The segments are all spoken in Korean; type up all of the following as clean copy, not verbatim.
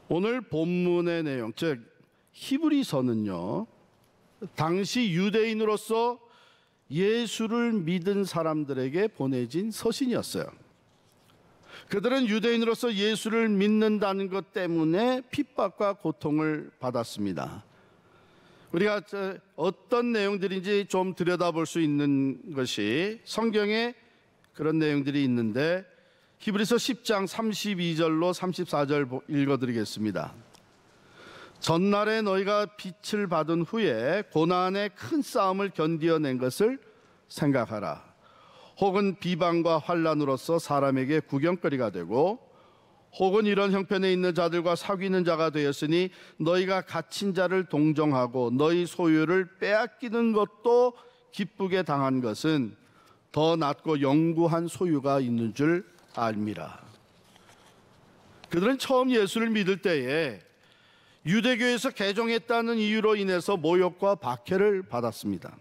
오늘 본문의 내용, 즉 히브리서는요, 당시 유대인으로서 예수를 믿은 사람들에게 보내진 서신이었어요. 그들은 유대인으로서 예수를 믿는다는 것 때문에 핍박과 고통을 받았습니다. 우리가 어떤 내용들인지 좀 들여다볼 수 있는 것이 성경에 그런 내용들이 있는데, 히브리서 10장 32절로 34절 읽어드리겠습니다. 전날에 너희가 빛을 받은 후에 고난의 큰 싸움을 견디어낸 것을 생각하라. 혹은 비방과 환난으로서 사람에게 구경거리가 되고, 혹은 이런 형편에 있는 자들과 사귀는 자가 되었으니 너희가 갇힌 자를 동정하고 너희 소유를 빼앗기는 것도 기쁘게 당한 것은 더 낫고 영구한 소유가 있는 줄 알미라. 그들은 처음 예수를 믿을 때에 유대교에서 개종했다는 이유로 인해서 모욕과 박해를 받았습니다.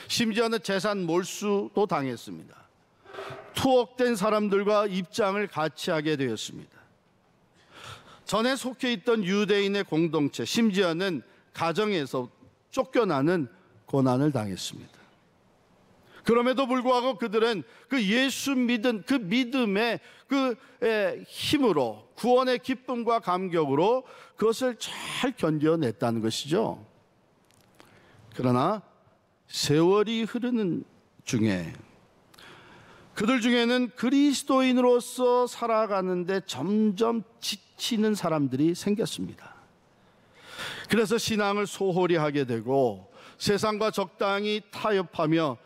심지어는 재산 몰수도 당했습니다. 투옥된 사람들과 입장을 같이 하게 되었습니다. 전에 속해 있던 유대인의 공동체, 심지어는 가정에서 쫓겨나는 고난을 당했습니다. 그럼에도 불구하고 그들은 그 예수 믿은 그 믿음의 그 힘으로, 구원의 기쁨과 감격으로 그것을 잘 견뎌냈다는 것이죠. 그러나 세월이 흐르는 중에 그들 중에는 그리스도인으로서 살아가는데 점점 지치는 사람들이 생겼습니다. 그래서 신앙을 소홀히 하게 되고 세상과 적당히 타협하며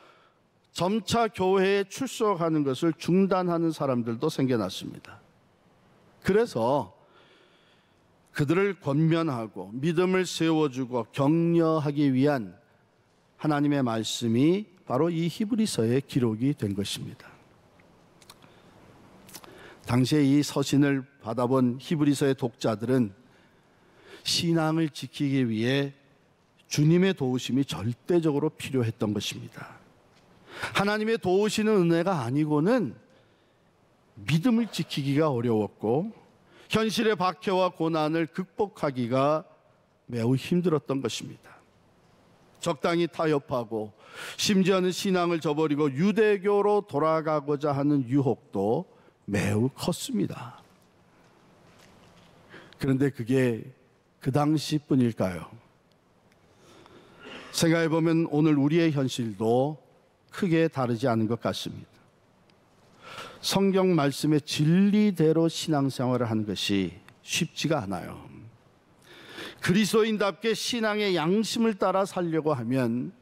점차 교회에 출석하는 것을 중단하는 사람들도 생겨났습니다. 그래서 그들을 권면하고 믿음을 세워주고 격려하기 위한 하나님의 말씀이 바로 이 히브리서에 기록이 된 것입니다. 당시에 이 서신을 받아본 히브리서의 독자들은 신앙을 지키기 위해 주님의 도우심이 절대적으로 필요했던 것입니다. 하나님의 도우시는 은혜가 아니고는 믿음을 지키기가 어려웠고 현실의 박해와 고난을 극복하기가 매우 힘들었던 것입니다. 적당히 타협하고 심지어는 신앙을 저버리고 유대교로 돌아가고자 하는 유혹도 매우 컸습니다. 그런데 그게 그 당시뿐일까요? 생각해보면 오늘 우리의 현실도 크게 다르지 않은 것 같습니다. 성경 말씀의 진리대로 신앙생활을 하는 것이 쉽지가 않아요. 그리스도인답게 신앙의 양심을 따라 살려고 하면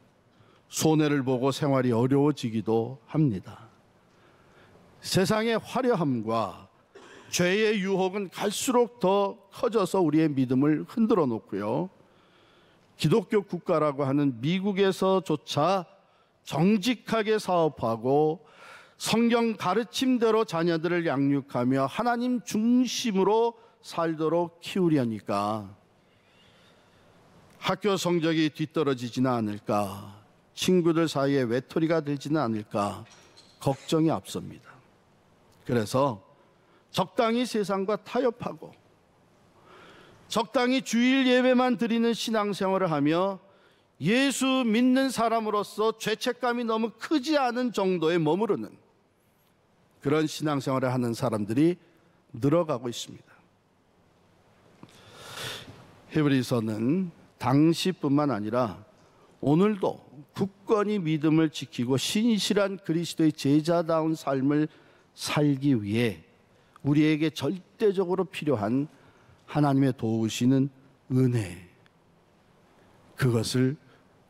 손해를 보고 생활이 어려워지기도 합니다. 세상의 화려함과 죄의 유혹은 갈수록 더 커져서 우리의 믿음을 흔들어 놓고요. 기독교 국가라고 하는 미국에서조차 정직하게 사업하고 성경 가르침대로 자녀들을 양육하며 하나님 중심으로 살도록 키우려니까 학교 성적이 뒤떨어지지는 않을까, 친구들 사이에 외톨이가 되지는 않을까 걱정이 앞섭니다. 그래서 적당히 세상과 타협하고 적당히 주일 예배만 드리는 신앙생활을 하며 예수 믿는 사람으로서 죄책감이 너무 크지 않은 정도에 머무르는 그런 신앙생활을 하는 사람들이 늘어가고 있습니다. 히브리서는 당시뿐만 아니라 오늘도 굳건히 믿음을 지키고 신실한 그리스도의 제자다운 삶을 살기 위해 우리에게 절대적으로 필요한 하나님의 도우시는 은혜, 그것을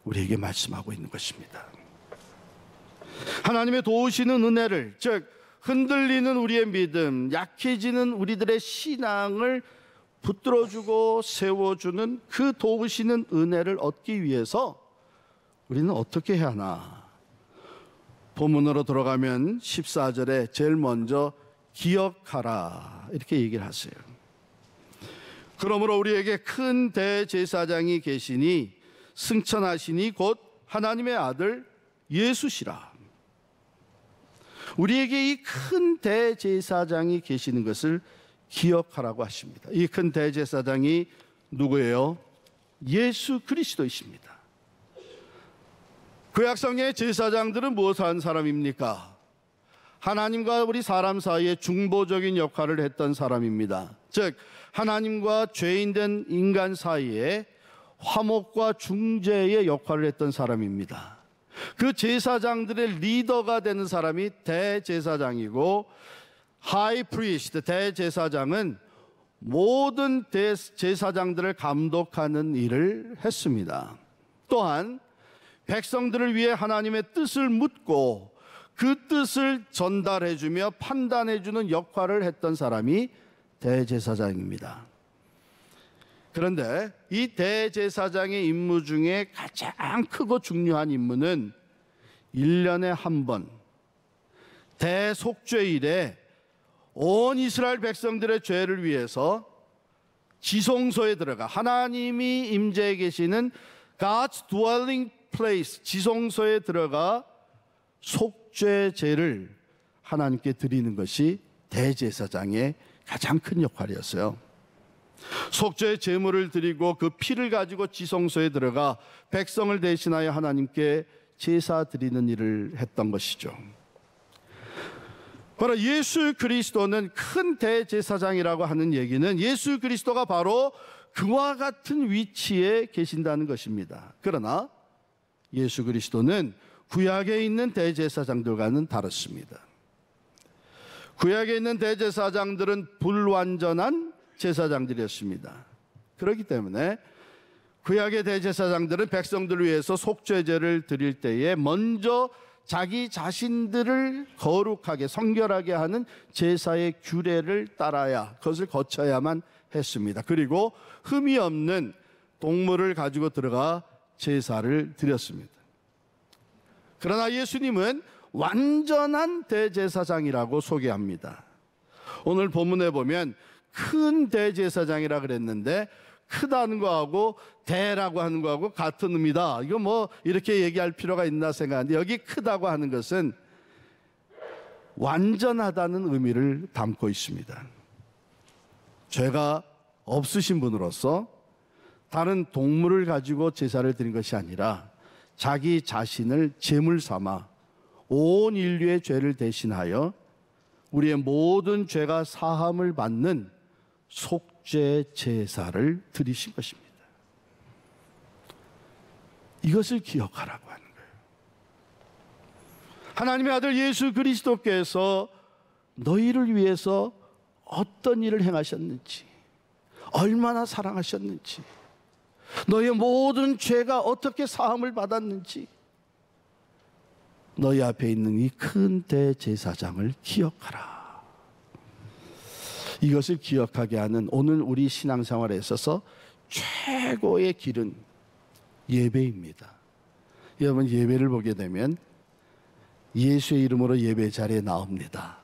우리에게 말씀하고 있는 것입니다. 하나님의 도우시는 은혜를, 즉 흔들리는 우리의 믿음, 약해지는 우리들의 신앙을 붙들어주고 세워주는 그 도우시는 은혜를 얻기 위해서 우리는 어떻게 해야 하나? 본문으로 들어가면 14절에 제일 먼저 기억하라 이렇게 얘기를 하세요. 그러므로 우리에게 큰 대제사장이 계시니 승천하시니 곧 하나님의 아들 예수시라. 우리에게 이 큰 대제사장이 계시는 것을 기억하라고 하십니다. 이 큰 대제사장이 누구예요? 예수 그리스도이십니다. 구약성의 제사장들은 무엇을 한 사람입니까? 하나님과 우리 사람 사이에 중보적인 역할을 했던 사람입니다. 즉 하나님과 죄인된 인간 사이에 화목과 중재의 역할을 했던 사람입니다. 그 제사장들의 리더가 되는 사람이 대제사장이고, 하이 프리스트, 대제사장은 모든 제사장들을 감독하는 일을 했습니다. 또한 백성들을 위해 하나님의 뜻을 묻고 그 뜻을 전달해주며 판단해주는 역할을 했던 사람이 대제사장입니다. 그런데 이 대제사장의 임무 중에 가장 크고 중요한 임무는 1년에 한 번 대속죄일에 온 이스라엘 백성들의 죄를 위해서 지성소에 들어가, 하나님이 임재해 계시는 God's dwelling place, 지성소에 들어가 속죄제를 하나님께 드리는 것이 대제사장의 가장 큰 역할이었어요. 속죄 제물을 드리고 그 피를 가지고 지성소에 들어가 백성을 대신하여 하나님께 제사 드리는 일을 했던 것이죠. 바로 예수 그리스도는 큰 대제사장이라고 하는 얘기는 예수 그리스도가 바로 그와 같은 위치에 계신다는 것입니다. 그러나 예수 그리스도는 구약에 있는 대제사장들과는 다릅니다. 구약에 있는 대제사장들은 불완전한 제사장들이었습니다. 그렇기 때문에 구약의 대제사장들은 백성들을 위해서 속죄제를 드릴 때에 먼저 자기 자신들을 거룩하게 성결하게 하는 제사의 규례를 따라야, 그것을 거쳐야만 했습니다. 그리고 흠이 없는 동물을 가지고 들어가 제사를 드렸습니다. 그러나 예수님은 완전한 대제사장이라고 소개합니다. 오늘 본문에 보면 큰 대제사장이라 그랬는데 크다는 거하고 대라고 하는 거하고 같은 의미다, 이거 뭐 이렇게 얘기할 필요가 있나 생각하는데, 여기 크다고 하는 것은 완전하다는 의미를 담고 있습니다. 죄가 없으신 분으로서 다른 동물을 가지고 제사를 드린 것이 아니라 자기 자신을 제물 삼아 온 인류의 죄를 대신하여 우리의 모든 죄가 사함을 받는 속죄 제사를 드리신 것입니다. 이것을 기억하라고 하는 거예요. 하나님의 아들 예수 그리스도께서 너희를 위해서 어떤 일을 행하셨는지, 얼마나 사랑하셨는지, 너희의 모든 죄가 어떻게 사함을 받았는지, 너희 앞에 있는 이 큰 대제사장을 기억하라. 이것을 기억하게 하는 오늘 우리 신앙생활에 있어서 최고의 길은 예배입니다. 여러분, 예배를 보게 되면 예수의 이름으로 예배 자리에 나옵니다.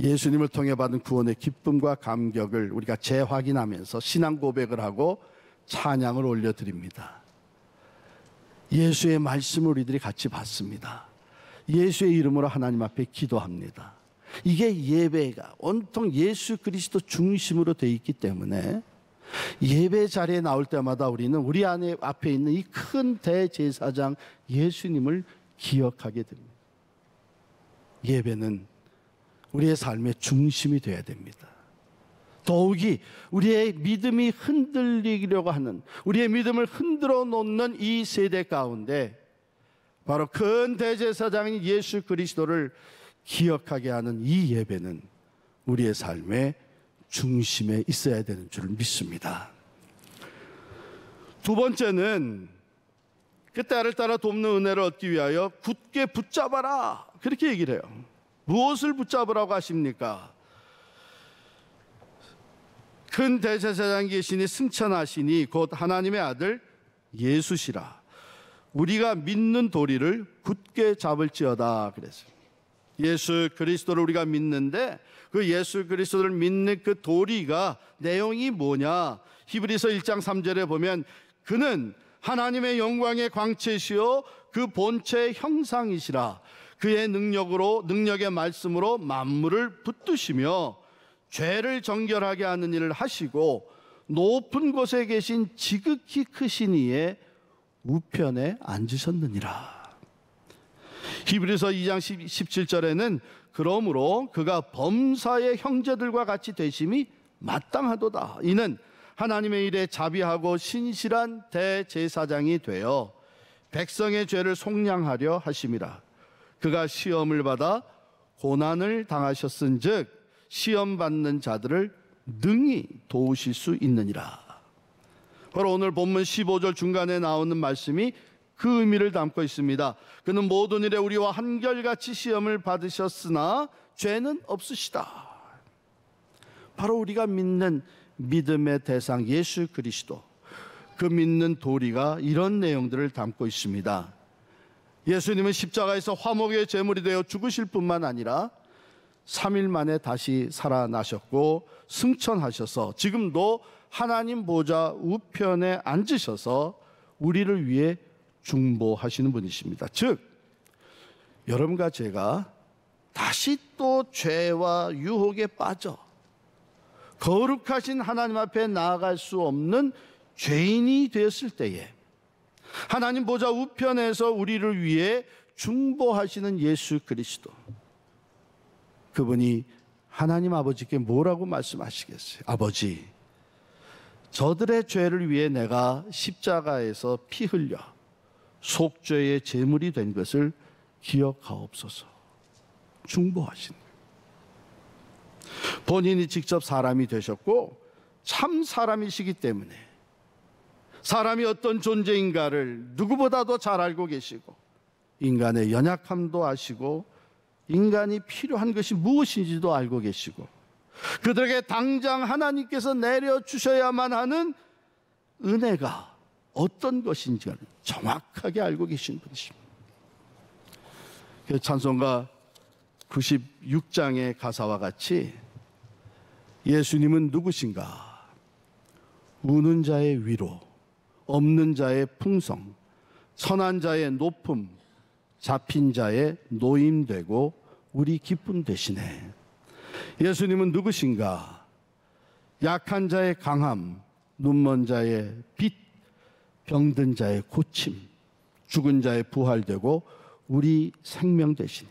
예수님을 통해 받은 구원의 기쁨과 감격을 우리가 재확인하면서 신앙 고백을 하고 찬양을 올려드립니다. 예수의 말씀을 우리들이 같이 받습니다. 예수의 이름으로 하나님 앞에 기도합니다. 이게 예배가 온통 예수 그리스도 중심으로 되어 있기 때문에 예배 자리에 나올 때마다 우리는 우리 안에 앞에 있는 이 큰 대제사장 예수님을 기억하게 됩니다. 예배는 우리의 삶의 중심이 되어야 됩니다. 더욱이 우리의 믿음이 흔들리려고 하는, 우리의 믿음을 흔들어 놓는 이 세대 가운데 바로 큰 대제사장인 예수 그리스도를 기억하게 하는 이 예배는 우리의 삶의 중심에 있어야 되는 줄 믿습니다. 두 번째는 그 때를 따라 돕는 은혜를 얻기 위하여 굳게 붙잡아라, 그렇게 얘기를 해요. 무엇을 붙잡으라고 하십니까? 큰 대제사장 계시니 승천하시니 곧 하나님의 아들 예수시라. 우리가 믿는 도리를 굳게 잡을지어다 그랬어요. 예수 그리스도를 우리가 믿는데 그 예수 그리스도를 믿는 그 도리가 내용이 뭐냐? 히브리서 1장 3절에 보면 그는 하나님의 영광의 광채시요 그 본체의 형상이시라. 그의 능력의 말씀으로 만물을 붙드시며 죄를 정결하게 하는 일을 하시고 높은 곳에 계신 지극히 크신 이의 우편에 앉으셨느니라. 히브리서 2장 17절에는 그러므로 그가 범사의 형제들과 같이 되심이 마땅하도다. 이는 하나님의 일에 자비하고 신실한 대제사장이 되어 백성의 죄를 속량하려 하심이라. 그가 시험을 받아 고난을 당하셨은즉 시험 받는 자들을 능히 도우실 수 있느니라. 바로 오늘 본문 15절 중간에 나오는 말씀이 그 의미를 담고 있습니다. 그는 모든 일에 우리와 한결같이 시험을 받으셨으나 죄는 없으시다. 바로 우리가 믿는 믿음의 대상 예수 그리스도, 그 믿는 도리가 이런 내용들을 담고 있습니다. 예수님은 십자가에서 화목의 제물이 되어 죽으실 뿐만 아니라 3일 만에 다시 살아나셨고 승천하셔서 지금도 하나님 보좌 우편에 앉으셔서 우리를 위해 중보하시는 분이십니다. 즉 여러분과 제가 다시 또 죄와 유혹에 빠져 거룩하신 하나님 앞에 나아갈 수 없는 죄인이 되었을 때에 하나님 보좌 우편에서 우리를 위해 중보하시는 예수 그리스도, 그분이 하나님 아버지께 뭐라고 말씀하시겠어요? 아버지, 저들의 죄를 위해 내가 십자가에서 피 흘려 속죄의 제물이 된 것을 기억하옵소서. 중보하시는 거예요. 본인이 직접 사람이 되셨고 참 사람이시기 때문에 사람이 어떤 존재인가를 누구보다도 잘 알고 계시고 인간의 연약함도 아시고 인간이 필요한 것이 무엇인지도 알고 계시고 그들에게 당장 하나님께서 내려주셔야만 하는 은혜가 어떤 것인지를 정확하게 알고 계신 분이십니다. 찬송가 96장의 가사와 같이 예수님은 누구신가? 우는 자의 위로, 없는 자의 풍성, 선한 자의 높음, 잡힌 자의 노임되고 우리 기쁨 되시네. 예수님은 누구신가? 약한 자의 강함, 눈먼 자의 빛, 병든 자의 고침, 죽은 자의 부활되고 우리 생명 되시네.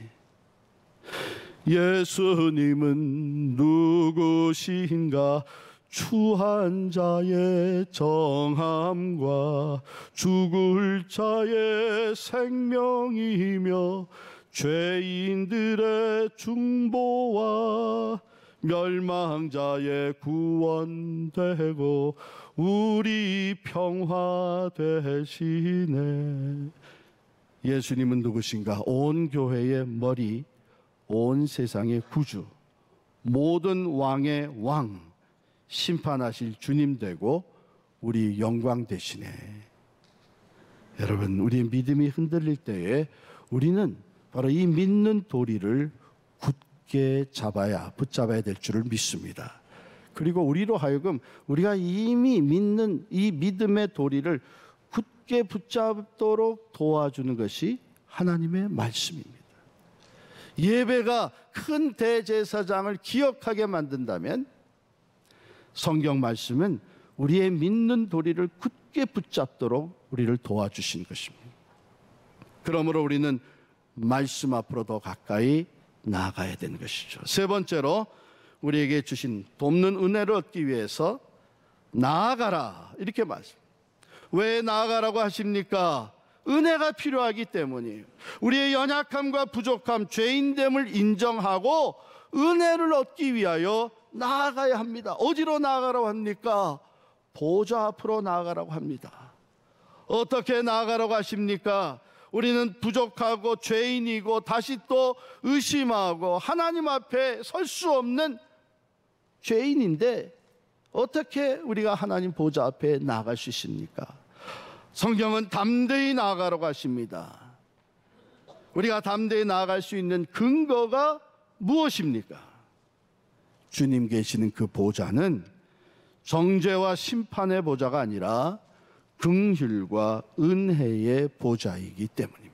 예수님은 누구신가? 추한 자의 정함과 죽을 자의 생명이며 죄인들의 중보와 멸망자의 구원되고 우리 평화 되시네. 예수님은 누구신가? 온 교회의 머리, 온 세상의 구주, 모든 왕의 왕, 심판하실 주님 되고 우리 영광 되시네. 여러분, 우리의 믿음이 흔들릴 때에 우리는 바로 이 믿는 도리를 굳게 붙잡아야 될 줄을 믿습니다. 그리고 우리로 하여금 우리가 이미 믿는 이 믿음의 도리를 굳게 붙잡도록 도와주는 것이 하나님의 말씀입니다. 예배가 큰 대제사장을 기억하게 만든다면 성경 말씀은 우리의 믿는 도리를 굳게 붙잡도록 우리를 도와주신 것입니다. 그러므로 우리는 말씀 앞으로 더 가까이 나아가야 되는 것이죠. 세 번째로 우리에게 주신 돕는 은혜를 얻기 위해서 나아가라, 이렇게 말씀. 왜 나아가라고 하십니까? 은혜가 필요하기 때문이에요. 우리의 연약함과 부족함, 죄인됨을 인정하고 은혜를 얻기 위하여 나아가야 합니다. 어디로 나아가라고 합니까? 보좌 앞으로 나아가라고 합니다. 어떻게 나아가라고 하십니까? 우리는 부족하고 죄인이고 다시 또 의심하고 하나님 앞에 설 수 없는 죄인인데 어떻게 우리가 하나님 보좌 앞에 나아갈 수 있습니까? 성경은 담대히 나아가라고 하십니다. 우리가 담대히 나아갈 수 있는 근거가 무엇입니까? 주님 계시는 그 보좌는 정죄와 심판의 보좌가 아니라 긍휼과 은혜의 보좌이기 때문입니다.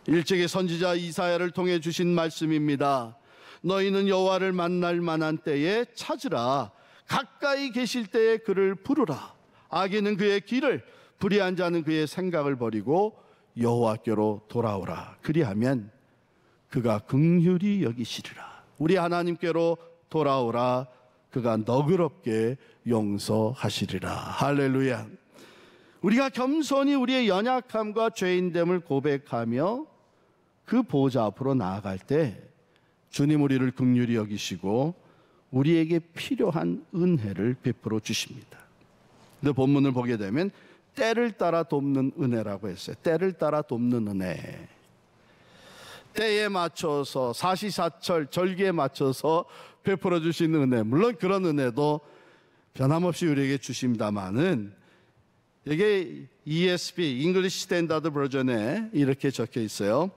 일찍이 선지자 이사야를 통해 주신 말씀입니다. 너희는 여호와를 만날 만한 때에 찾으라. 가까이 계실 때에 그를 부르라. 악인은 그의 길을, 불의한 자는 그의 생각을 버리고 여호와께로 돌아오라. 그리하면 그가 긍휼히 여기시리라. 우리 하나님께로 돌아오라. 그가 너그럽게 용서하시리라. 할렐루야. 우리가 겸손히 우리의 연약함과 죄인됨을 고백하며 그 보좌 앞으로 나아갈 때 주님 우리를 긍휼히 여기시고 우리에게 필요한 은혜를 베풀어 주십니다. 근데 본문을 보게 되면 때를 따라 돕는 은혜라고 했어요. 때를 따라 돕는 은혜. 때에 맞춰서 사시사철 절기에 맞춰서 베풀어 주시는 은혜. 물론 그런 은혜도 변함없이 우리에게 주십니다만은 이게 ESV, English Standard Version에 이렇게 적혀 있어요.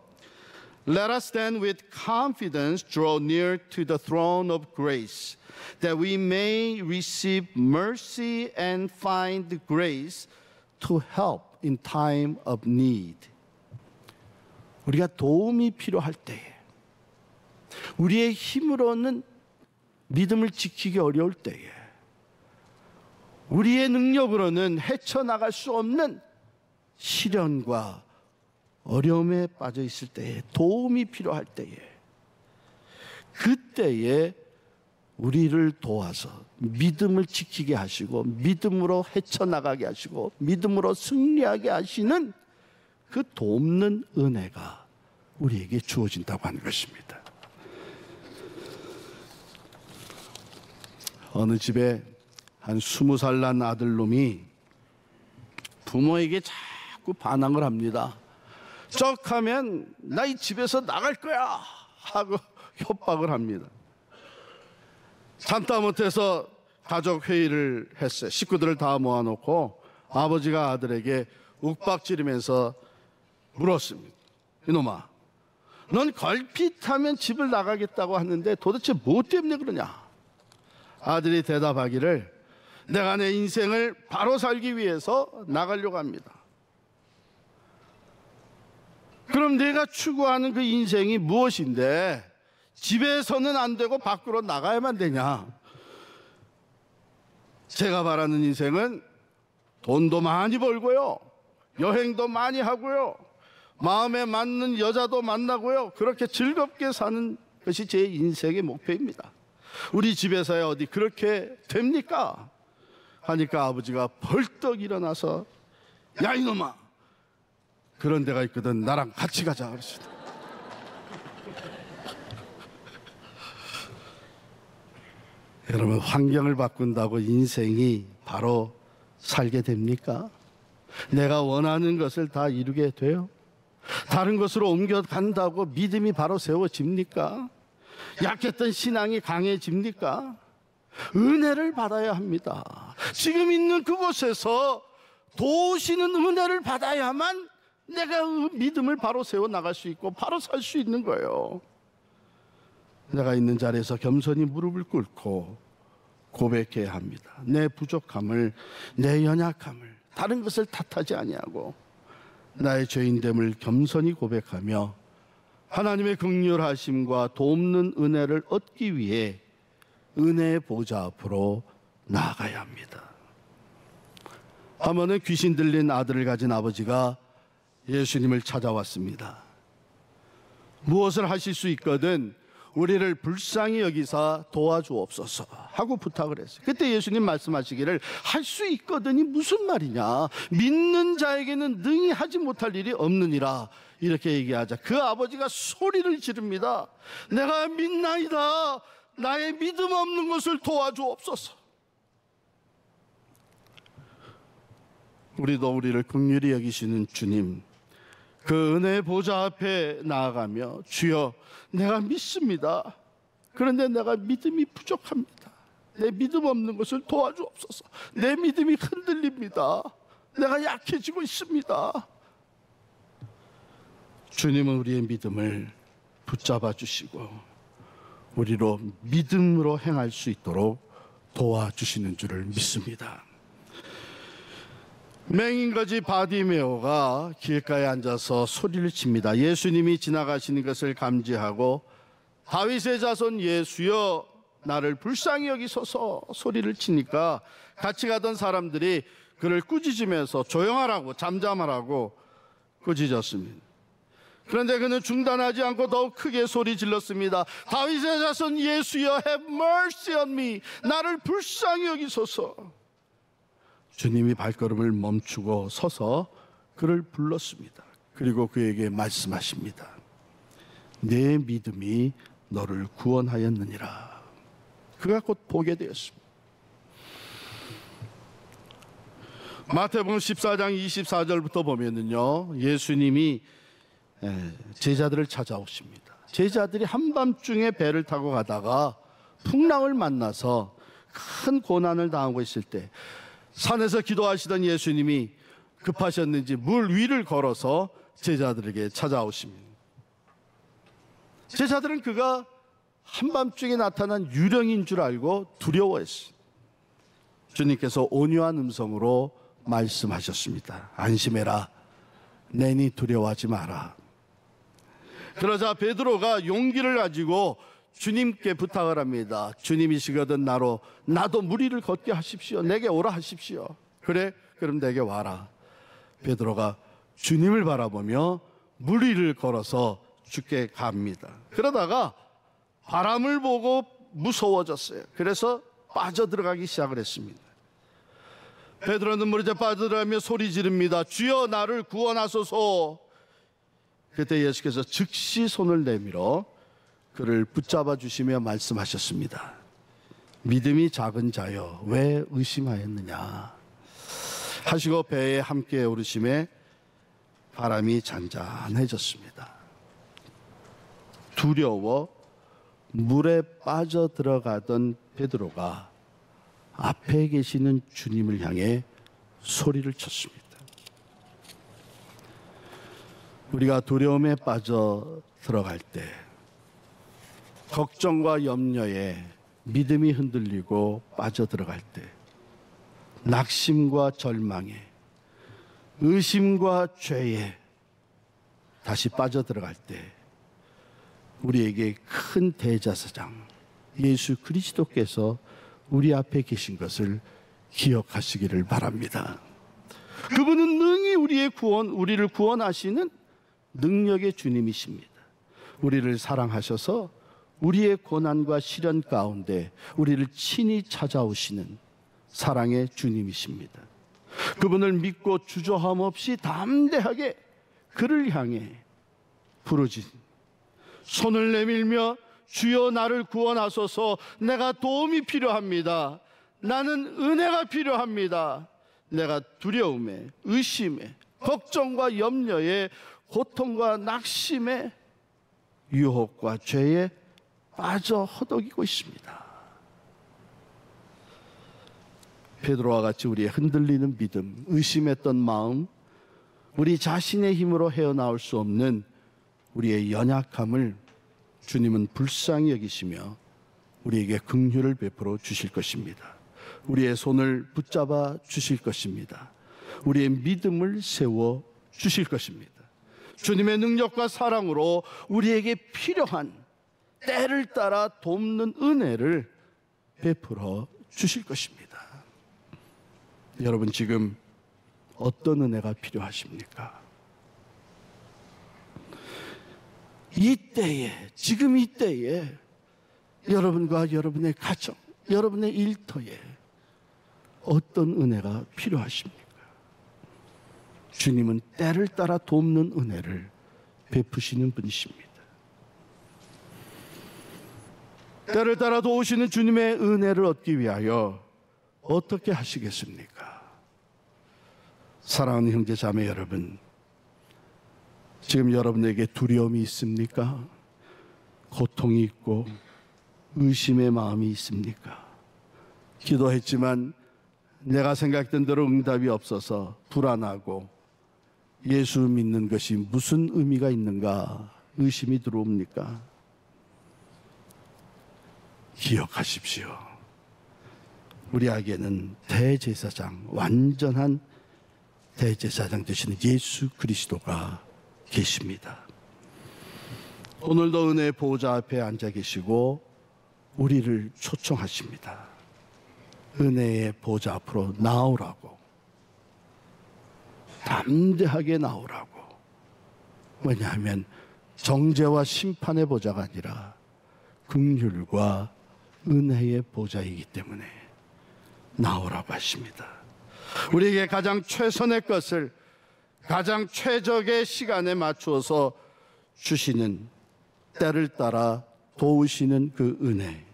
Let us then with confidence draw near to the throne of grace, that we may receive mercy and find grace to help in time of need. 우리가 도움이 필요할 때에, 우리의 힘으로는 믿음을 지키기 어려울 때에, 우리의 능력으로는 헤쳐나갈 수 없는 시련과 어려움에 빠져 있을 때에, 도움이 필요할 때에, 그때에 우리를 도와서 믿음을 지키게 하시고 믿음으로 헤쳐나가게 하시고 믿음으로 승리하게 하시는 그 돕는 은혜가 우리에게 주어진다고 하는 것입니다. 어느 집에 한 20살 난 아들놈이 부모에게 자꾸 반항을 합니다. 쩍하면 나 이 집에서 나갈 거야 하고 협박을 합니다. 참다 못해서 가족 회의를 했어요. 식구들을 다 모아놓고 아버지가 아들에게 욱박지르면서 물었습니다. 이놈아, 넌 걸핏하면 집을 나가겠다고 하는데 도대체 뭐 때문에 그러냐? 아들이 대답하기를 내가 내 인생을 바로 살기 위해서 나가려고 합니다. 그럼 내가 추구하는 그 인생이 무엇인데 집에서는 안 되고 밖으로 나가야만 되냐? 제가 바라는 인생은 돈도 많이 벌고요, 여행도 많이 하고요, 마음에 맞는 여자도 만나고요, 그렇게 즐겁게 사는 것이 제 인생의 목표입니다. 우리 집에서야 어디 그렇게 됩니까? 하니까 아버지가 벌떡 일어나서 야 이놈아, 그런 데가 있거든, 나랑 같이 가자 그러시다. 여러분, 환경을 바꾼다고 인생이 바로 살게 됩니까? 내가 원하는 것을 다 이루게 돼요? 다른 것으로 옮겨간다고 믿음이 바로 세워집니까? 약했던 신앙이 강해집니까? 은혜를 받아야 합니다. 지금 있는 그곳에서 도우시는 은혜를 받아야만 내가 그 믿음을 바로 세워나갈 수 있고 바로 살 수 있는 거예요. 내가 있는 자리에서 겸손히 무릎을 꿇고 고백해야 합니다. 내 부족함을, 내 연약함을, 다른 것을 탓하지 아니하고 나의 죄인됨을 겸손히 고백하며 하나님의 긍휼하심과 돕는 은혜를 얻기 위해 은혜의 보좌 앞으로 나아가야 합니다. 한 번은 귀신 들린 아들을 가진 아버지가 예수님을 찾아왔습니다. 무엇을 하실 수 있거든 우리를 불쌍히 여기사 도와주옵소서 하고 부탁을 했어요. 그때 예수님 말씀하시기를 할 수 있거든이 무슨 말이냐, 믿는 자에게는 능히 하지 못할 일이 없느니라, 이렇게 얘기하자 그 아버지가 소리를 지릅니다. 내가 믿나이다, 나의 믿음 없는 것을 도와주옵소서. 우리도 우리를 긍휼히 여기시는 주님, 그 은혜의 보좌 앞에 나아가며 주여 내가 믿습니다. 그런데 내가 믿음이 부족합니다. 내 믿음 없는 것을 도와주옵소서. 내 믿음이 흔들립니다. 내가 약해지고 있습니다. 주님은 우리의 믿음을 붙잡아 주시고 우리로 믿음으로 행할 수 있도록 도와주시는 줄을 믿습니다. 맹인거지 바디메오가 길가에 앉아서 소리를 칩니다. 예수님이 지나가시는 것을 감지하고 다윗의 자손 예수여 나를 불쌍히 여기소서 소리를 치니까 같이 가던 사람들이 그를 꾸짖으면서 조용하라고 잠잠하라고 꾸짖었습니다. 그런데 그는 중단하지 않고 더욱 크게 소리 질렀습니다. 다윗의 자손 예수여 have mercy on me. 나를 불쌍히 여기소서. 주님이 발걸음을 멈추고 서서 그를 불렀습니다. 그리고 그에게 말씀하십니다. 내 믿음이 너를 구원하였느니라. 그가 곧 보게 되었습니다. 마태복음 14장 24절부터 보면은요, 예수님이 제자들을 찾아오십니다. 제자들이 한밤중에 배를 타고 가다가 풍랑을 만나서 큰 고난을 당하고 있을 때 산에서 기도하시던 예수님이 급하셨는지 물 위를 걸어서 제자들에게 찾아오십니다. 제자들은 그가 한밤중에 나타난 유령인 줄 알고 두려워했어요. 주님께서 온유한 음성으로 말씀하셨습니다. 안심해라. 내니 두려워하지 마라. 그러자 베드로가 용기를 가지고 주님께 부탁을 합니다. 주님이시거든 나도 무리를 걷게 하십시오. 내게 오라 하십시오. 그래? 그럼 내게 와라. 베드로가 주님을 바라보며 무리를 걸어서 주께 갑니다. 그러다가 바람을 보고 무서워졌어요. 그래서 빠져들어가기 시작을 했습니다. 베드로는 물에 빠져들어가며 소리 지릅니다. 주여 나를 구원하소서. 그때 예수께서 즉시 손을 내밀어 그를 붙잡아 주시며 말씀하셨습니다. 믿음이 작은 자여 왜 의심하였느냐 하시고 배에 함께 오르심에 바람이 잔잔해졌습니다. 두려워 물에 빠져들어가던 베드로가 앞에 계시는 주님을 향해 소리를 쳤습니다. 우리가 두려움에 빠져 들어갈 때, 걱정과 염려에 믿음이 흔들리고 빠져 들어갈 때, 낙심과 절망에, 의심과 죄에 다시 빠져 들어갈 때, 우리에게 큰 대제사장 예수 그리스도께서 우리 앞에 계신 것을 기억하시기를 바랍니다. 그분은 능히 우리를 구원하시는 능력의 주님이십니다. 우리를 사랑하셔서 우리의 고난과 시련 가운데 우리를 친히 찾아오시는 사랑의 주님이십니다. 그분을 믿고 주저함 없이 담대하게 그를 향해 부르짖 손을 내밀며 주여 나를 구원하소서. 내가 도움이 필요합니다. 나는 은혜가 필요합니다. 내가 두려움에, 의심에, 걱정과 염려에, 고통과 낙심에, 유혹과 죄에 빠져 허덕이고 있습니다. 베드로와 같이 우리의 흔들리는 믿음, 의심했던 마음, 우리 자신의 힘으로 헤어나올 수 없는 우리의 연약함을 주님은 불쌍히 여기시며 우리에게 긍휼을 베풀어 주실 것입니다. 우리의 손을 붙잡아 주실 것입니다. 우리의 믿음을 세워 주실 것입니다. 주님의 능력과 사랑으로 우리에게 필요한 때를 따라 돕는 은혜를 베풀어 주실 것입니다. 여러분 지금 어떤 은혜가 필요하십니까? 지금 이때에 여러분과 여러분의 가정, 여러분의 일터에 어떤 은혜가 필요하십니까? 주님은 때를 따라 돕는 은혜를 베푸시는 분이십니다. 때를 따라 도우시는 주님의 은혜를 얻기 위하여 어떻게 하시겠습니까? 사랑하는 형제 자매 여러분, 지금 여러분에게 두려움이 있습니까? 고통이 있고 의심의 마음이 있습니까? 기도했지만 내가 생각된 대로 응답이 없어서 불안하고 예수 믿는 것이 무슨 의미가 있는가 의심이 들어옵니까? 기억하십시오. 우리에게는 대제사장, 완전한 대제사장 되시는 예수 그리스도가 계십니다. 오늘도 은혜의 보호자 앞에 앉아 계시고 우리를 초청하십니다. 은혜의 보호자 앞으로 나오라고, 담대하게 나오라고. 왜냐하면 정죄와 심판의 보좌가 아니라 긍휼과 은혜의 보좌이기 때문에 나오라고 하십니다. 우리에게 가장 최선의 것을 가장 최적의 시간에 맞추어서 주시는, 때를 따라 도우시는 그 은혜,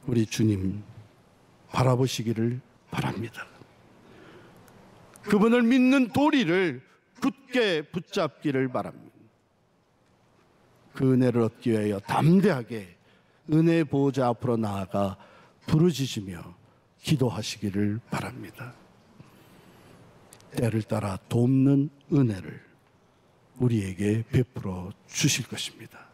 우리 주님 바라보시기를 바랍니다. 그분을 믿는 도리를 굳게 붙잡기를 바랍니다. 그 은혜를 얻기 위하여 담대하게 은혜의 보호자 앞으로 나아가 부르짖으며 기도하시기를 바랍니다. 때를 따라 돕는 은혜를 우리에게 베풀어 주실 것입니다.